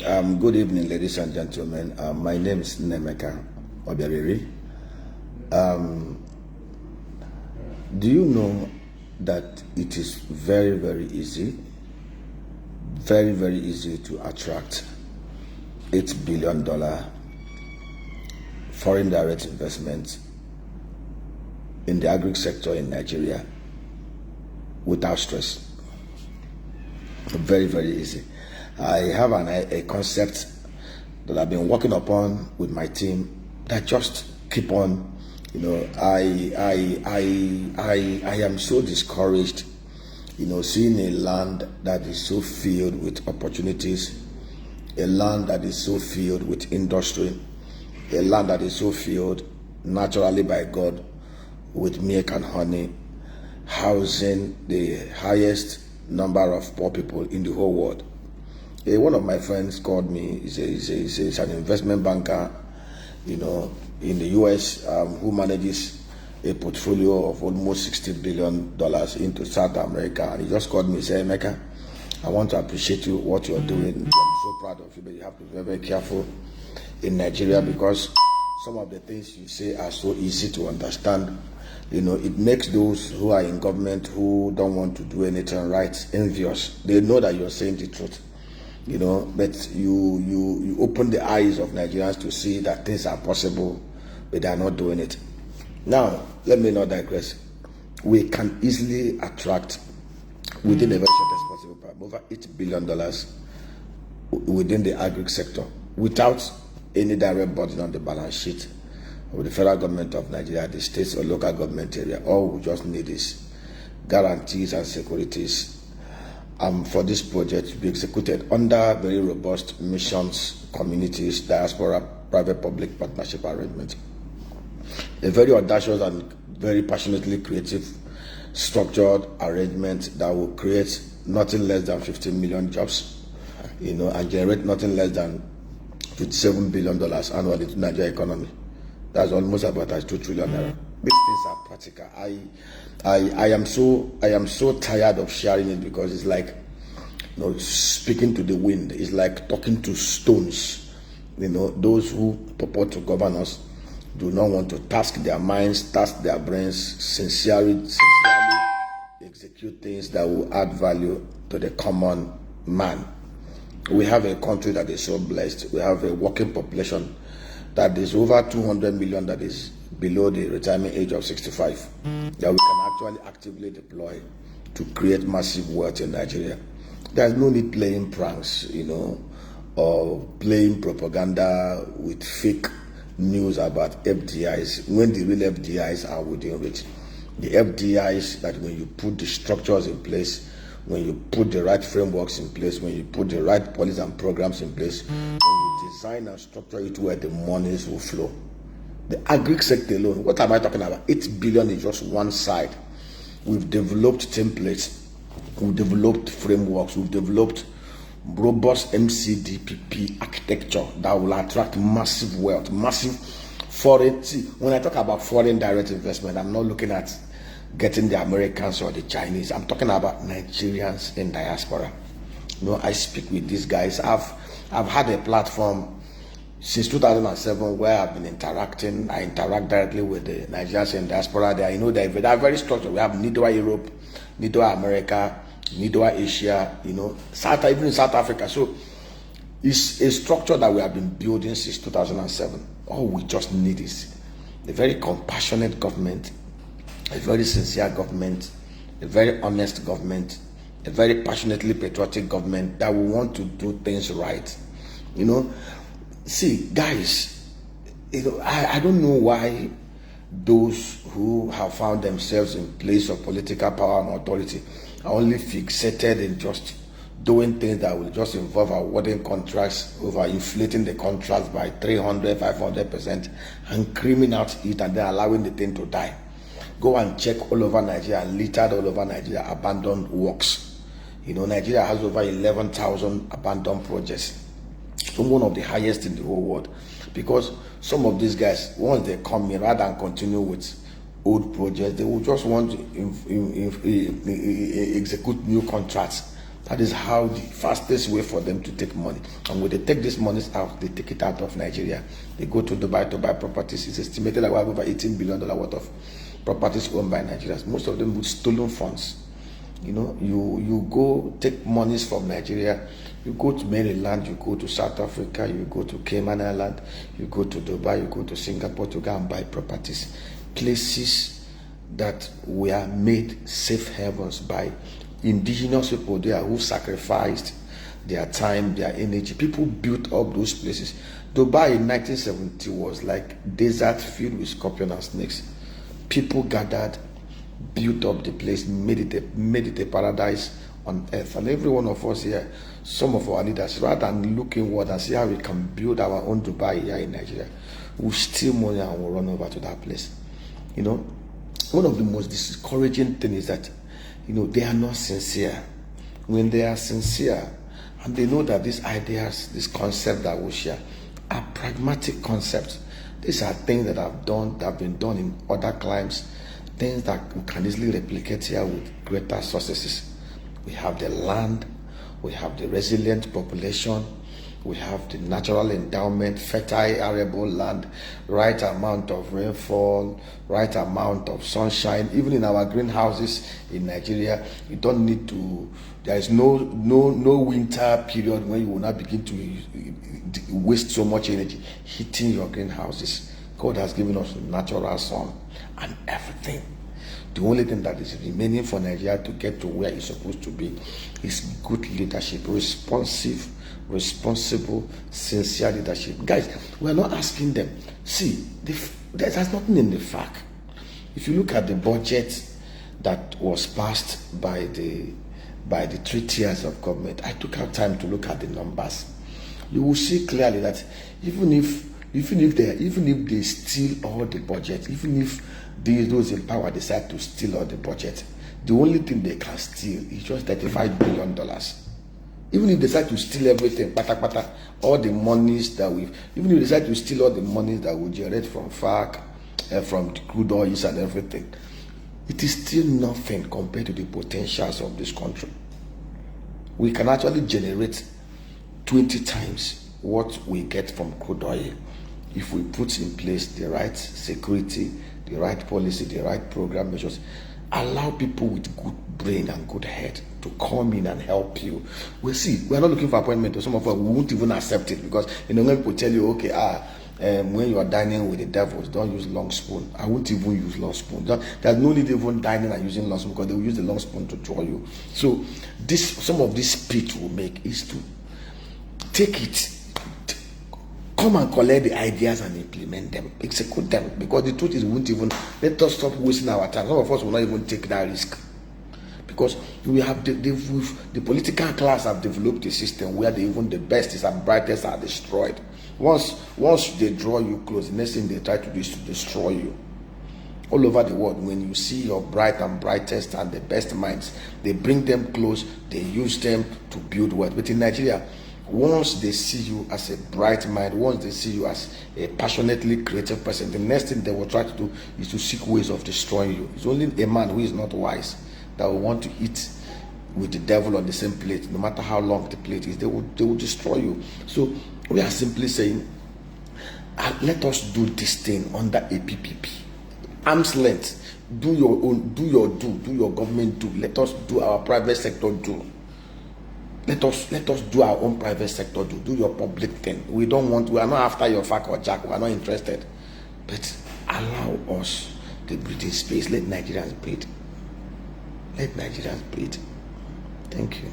Good evening, ladies and gentlemen. My name is Nemeka Obiariri. Do you know that it is very, very easy to attract $8 billion foreign direct investment in the agri sector in Nigeria without stress? Very, very easy. I have a concept that I've been working upon with my team that just keep on, I am so discouraged, seeing a land that is so filled with opportunities, a land that is so filled with industry, a land that is so filled naturally by God with milk and honey, housing the highest number of poor people in the whole world. One of my friends called me. He's an investment banker, in the US, who manages a portfolio of almost $60 billion into South America. And he just called me and said, Mecca, I want to appreciate you, what you're doing. I'm so proud of you, but you have to be very, very careful in Nigeria because some of the things you say are so easy to understand. It makes those who are in government who don't want to do anything right envious. They know that you're saying the truth. But you open the eyes of Nigerians to see that things are possible, but they are not doing it. Now, let me not digress. We can easily attract, within a very shortest possible time, over $8 billion within the agri sector without any direct burden on the balance sheet of the federal government of Nigeria, the states or local government area. All we just need is guarantees and securities for this project to be executed under very robust missions, communities, diaspora, private-public partnership arrangement. A very audacious and very passionately creative, structured arrangement that will create nothing less than 15 million jobs, and generate nothing less than $57 billion annually to Nigeria economy. That's almost about $2 trillion. These things are practical. I am so tired of sharing it because it's like, speaking to the wind. It's like talking to stones. Those who purport to govern us do not want to task their minds, task their brains, sincerely execute things that will add value to the common man. We have a country that is so blessed. We have a working population that is over 200 million that is below the retirement age of 65, that we can actually actively deploy to create massive wealth in Nigeria. There's no need playing pranks, or playing propaganda with fake news about FDIs when the real FDIs are within reach. The FDIs that when you put the structures in place, when you put the right frameworks in place, when you put the right policies and programs in place, when you design and structure it where the monies will flow. The agri sector alone, what am I talking about? 8 billion is just one side. We've developed templates, we've developed frameworks, we've developed robust MCDPPP architecture that will attract massive wealth, massive foreign. See, when I talk about foreign direct investment, I'm not looking at getting the Americans or the Chinese. I'm talking about Nigerians in diaspora. I speak with these guys. I've had a platform since 2007 where I've been interacting. I interact directly with the Nigerians in diaspora. They are very structured. We have NIDOA Europe, NIDOA America, NIDOA Asia, even South Africa. So it's a structure that we have been building since 2007. All we just need is a very compassionate government, a very sincere government, a very honest government, a very passionately patriotic government that will want to do things right. See, guys, I don't know why those who have found themselves in place of political power and authority are only fixated in just doing things that will just involve awarding contracts, over inflating the contracts by 300, 500%, and creaming out it and then allowing the thing to die. Go and check all over Nigeria, littered all over Nigeria, abandoned works. Nigeria has over 11,000 abandoned projects, one of the highest in the whole world. Because some of these guys, once they come in, rather than continue with old projects, they will just want to execute new contracts That is how the fastest way for them to take money. And when they take these monies out, they take it out of Nigeria. They go to Dubai to buy properties. It's estimated that we have over $18 billion worth of properties owned by Nigerians. Most of them with stolen funds. You know, you go take monies from Nigeria, you go to Maryland, you go to South Africa, you go to Cayman Island, you go to Dubai, you go to Singapore to go and buy properties. Places that were made safe havens by indigenous people there who sacrificed their time, their energy. People built up those places. Dubai in 1970 was like desert filled with scorpions and snakes. People gathered, built up the place, made it a paradise on earth. And every one of us here, some of our leaders, rather than look inward and see how we can build our own Dubai here in Nigeria, we'll steal money and we'll run over to that place. You know, one of the most discouraging things is that, you know, they are not sincere. When they are sincere and they know that these ideas, this concept that we share are pragmatic concepts. These are things that have been done in other climes, things that we can easily replicate here with greater successes. We have the land, we have the resilient population, we have the natural endowment, fertile arable land, right amount of rainfall, right amount of sunshine. Even in our greenhouses in Nigeria, you don't need to, there is no winter period when you will not begin to waste so much energy heating your greenhouses. God has given us natural sun and everything. The only thing that is remaining for Nigeria to get to where it's supposed to be is good leadership, responsible, sincere leadership. Guys, we're not asking them. See, there's nothing in the fact. If you look at the budget that was passed by the 3 tiers of government, I took out time to look at the numbers. You will see clearly that even if they steal all the budget, even if those in power decide to steal all the budget, the only thing they can steal is just $35 billion. Even if they decide to steal everything, all the monies that even if they decide to steal all the monies that we generate from FARC, from the crude oils and everything, it is still nothing compared to the potentials of this country. We can actually generate 20 times what we get from crude oil if we put in place the right security, the right policy, the right program measures. Allow people with good brain and good head to come in and help you. We'll see. We're not looking for appointment. Some of us, we won't even accept it because, you know, when people tell you, okay, when you are dining with the devils, don't use long spoon. I won't even use long spoon. There's no need even dining and using long spoon because they will use the long spoon to draw you. So some of this speech will make is to take it, come and collect the ideas and implement them, execute them, because the truth is we won't even, let us stop wasting our time. Some of us will not even take that risk because we have the political class have developed a system where even the best and brightest are destroyed. Once they draw you close, the next thing they try to do is to destroy you. All over the world, when you see your bright and brightest and the best minds, they bring them close, they use them to build wealth. But in Nigeria, once they see you as a bright mind, once they see you as a passionately creative person, the next thing they will try to do is to seek ways of destroying you. It's only a man who is not wise that will want to eat with the devil on the same plate. No matter how long the plate is, they will destroy you. So we are simply saying, let us do this thing under a PPP. Arm's length. Do your own, do your government do. Let us do our private sector do. Let us do our own private sector do your public thing. We are not after your FARC or jack. We are not interested. But allow us the breathing space. Let Nigerians breathe. Let Nigerians breathe. Thank you.